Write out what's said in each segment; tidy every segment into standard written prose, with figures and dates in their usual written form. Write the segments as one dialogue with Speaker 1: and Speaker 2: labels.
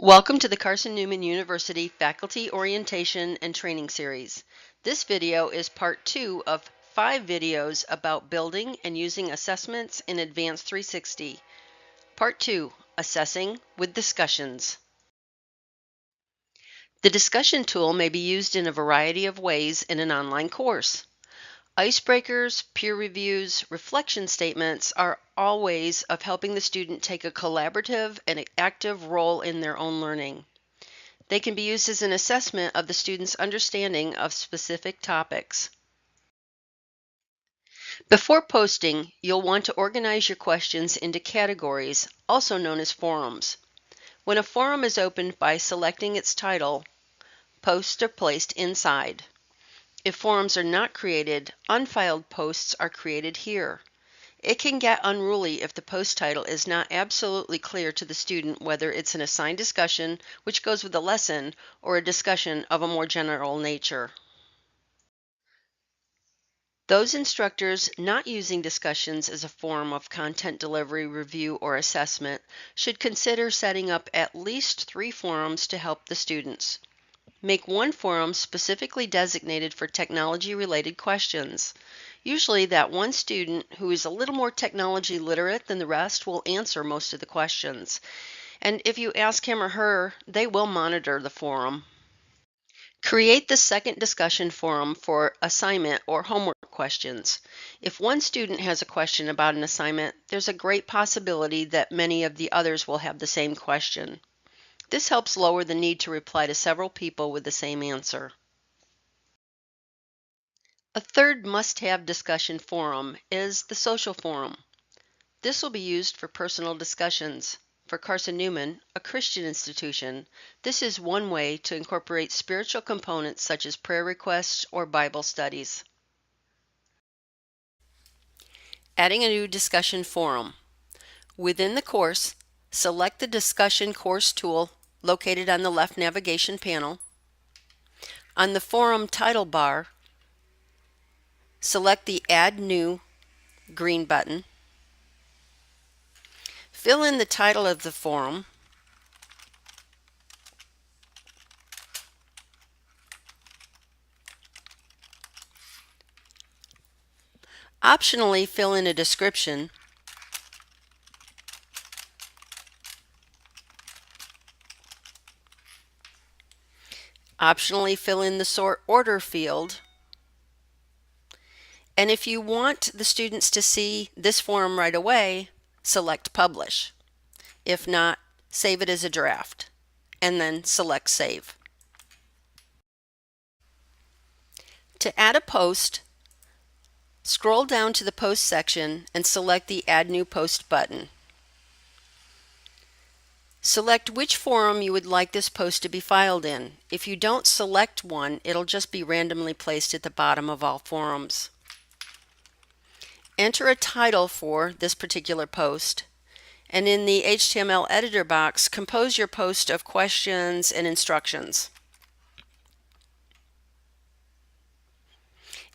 Speaker 1: Welcome to the Carson-Newman University Faculty Orientation and Training Series. This video is part 2 of 5 videos about building and using assessments in Advanced 360. Part 2, Assessing with Discussions. The discussion tool may be used in a variety of ways in an online course. Icebreakers, peer reviews, reflection statements are all ways of helping the student take a collaborative and active role in their own learning. They can be used as an assessment of the student's understanding of specific topics. Before posting, you'll want to organize your questions into categories, also known as forums. When a forum is opened by selecting its title, posts are placed inside. If forums are not created, unfiled posts are created here. It can get unruly if the post title is not absolutely clear to the student whether it's an assigned discussion, which goes with the lesson, or a discussion of a more general nature. Those instructors not using discussions as a form of content delivery, review, or assessment should consider setting up at least 3 forums to help the students. Make one forum specifically designated for technology-related questions. Usually that one student who is a little more technology literate than the rest will answer most of the questions. And if you ask him or her, they will monitor the forum. Create the second discussion forum for assignment or homework questions. If one student has a question about an assignment, there's a great possibility that many of the others will have the same question. This helps lower the need to reply to several people with the same answer. A third must-have discussion forum is the social forum. This will be used for personal discussions. For Carson-Newman, a Christian institution, this is one way to incorporate spiritual components such as prayer requests or Bible studies. Adding a new discussion forum. Within the course, select the Discussion Course tool located on the left navigation panel. On the forum title bar, select the Add New green button. Fill in the title of the forum. Optionally, fill in a description. Optionally, fill in the sort order field. And if you want the students to see this forum right away, select Publish. If not, save it as a draft, and then select Save. To add a post, scroll down to the Post section and select the Add New Post button. Select which forum you would like this post to be filed in. If you don't select one, it'll just be randomly placed at the bottom of all forums. Enter a title for this particular post, and in the HTML editor box, compose your post of questions and instructions.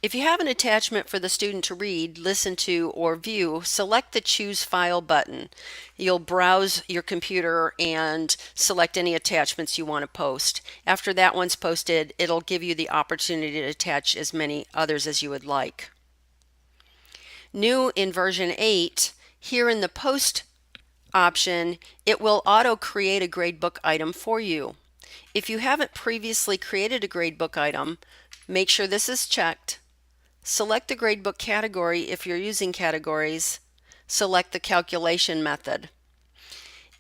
Speaker 1: If you have an attachment for the student to read, listen to, or view, select the Choose File button. You'll browse your computer and select any attachments you want to post. After that one's posted, it'll give you the opportunity to attach as many others as you would like. New in version 8, here in the Post option, it will auto-create a gradebook item for you. If you haven't previously created a gradebook item, make sure this is checked. Select the gradebook category if you're using categories. Select the calculation method.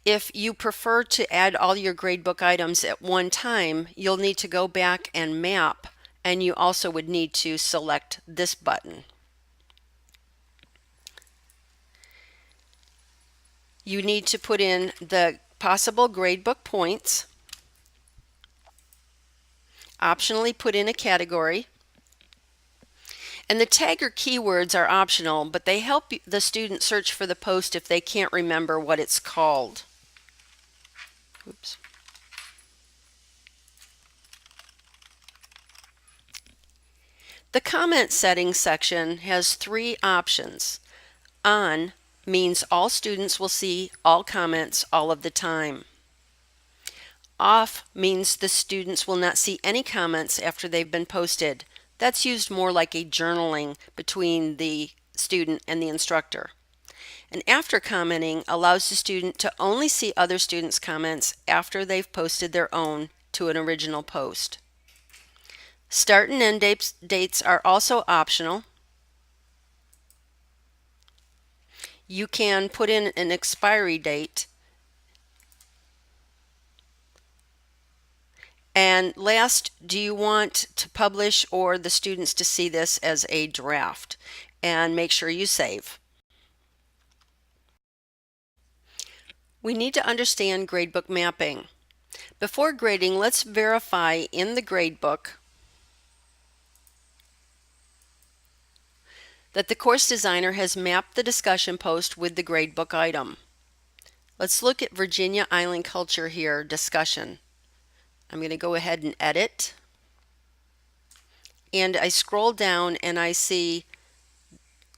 Speaker 1: If you prefer to add all your gradebook items at one time, you'll need to go back and map, and you also would need to select this button. You need to put in the possible gradebook points. Optionally put in a category. And the tag or keywords are optional, but they help the student search for the post if they can't remember what it's called. Oops. The comment settings section has 3 options. On means all students will see all comments all of the time. Off means the students will not see any comments after they've been posted. That's used more like a journaling between the student and the instructor. And after commenting allows the student to only see other students' comments after they've posted their own to an original post. Start and end dates are also optional. You can put in an expiry date. And last, do you want to publish or the students to see this as a draft? And make sure you save. We need to understand gradebook mapping. Before grading, let's verify in the gradebook that the course designer has mapped the discussion post with the gradebook item. Let's look at Virginia Island Culture here, discussion. I'm going to go ahead and edit. And I scroll down and I see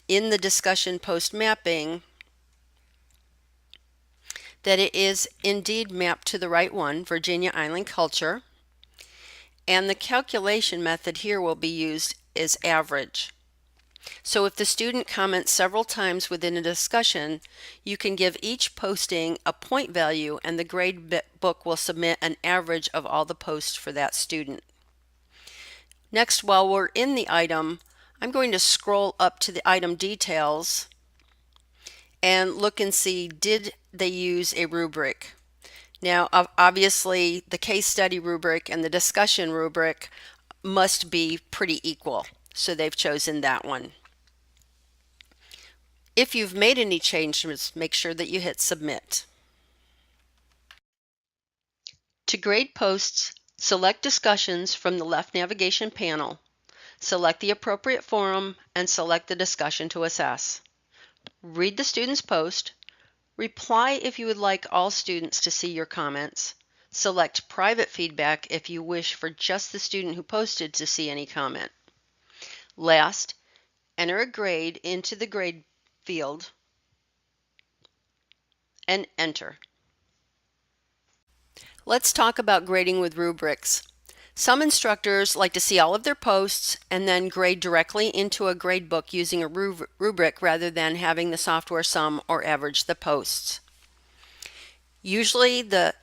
Speaker 1: in the discussion post mapping that it is indeed mapped to the right one, Virginia Island Culture. And the calculation method here will be used as average. So if the student comments several times within a discussion, you can give each posting a point value and the grade book will submit an average of all the posts for that student. Next, while we're in the item, I'm going to scroll up to the item details and look and see, did they use a rubric? Now, obviously, the case study rubric and the discussion rubric must be pretty equal, so they've chosen that one. If you've made any changes, make sure that you hit submit. To grade posts, select discussions from the left navigation panel. Select the appropriate forum and select the discussion to assess. Read the student's post. Reply if you would like all students to see your comments. Select private feedback if you wish for just the student who posted to see any comment. Last, enter a grade into the grade field and enter. Let's talk about grading with rubrics. Some instructors like to see all of their posts and then grade directly into a gradebook using a rubric rather than having the software sum or average the posts. Usually the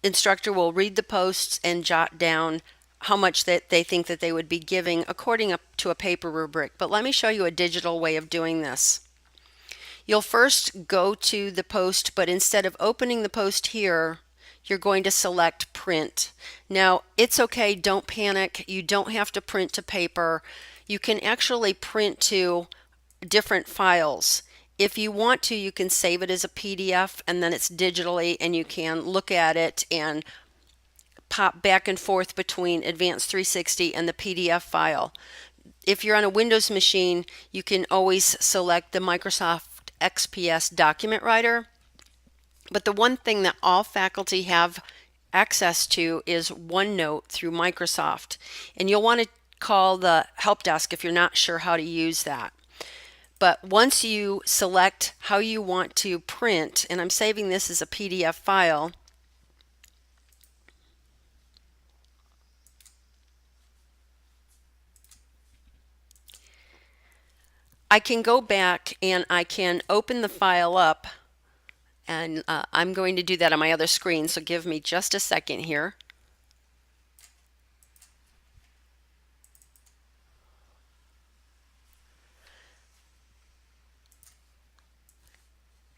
Speaker 1: instructor will read the posts and jot down how much that they think that they would be giving according to a paper rubric, but let me show you a digital way of doing this. You'll first go to the post, but instead of opening the post here, you're going to select print. Now, it's okay, don't panic. You don't have to print to paper. You can actually print to different files. If you want to, you can save it as a PDF and then it's digitally and you can look at it and pop back and forth between Advanced 360 and the PDF file. If you're on a Windows machine, you can always select the Microsoft XPS document writer. But the one thing that all faculty have access to is OneNote through Microsoft. And you'll want to call the help desk if you're not sure how to use that. But once you select how you want to print, and I'm saving this as a PDF file, I can go back and I can open the file up, and I'm going to do that on my other screen, so give me just a second here.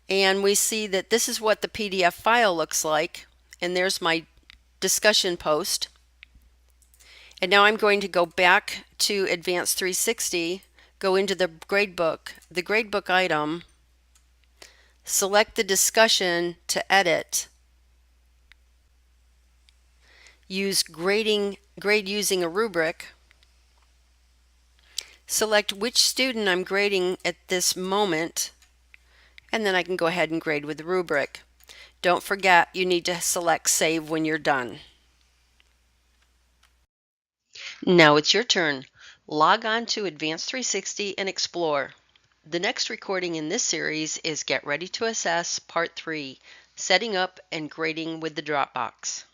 Speaker 1: And we see that this is what the PDF file looks like, and there's my discussion post. And now I'm going to go back to Advanced 360, go into the gradebook item, select the discussion to edit, use grade using a rubric, select which student I'm grading at this moment, and then I can go ahead and grade with the rubric. Don't forget, you need to select save when you're done. Now it's your turn. Log on to Advanced 360 and explore. The next recording in this series is Get Ready to Assess Part 3, Setting Up and Grading with the Dropbox.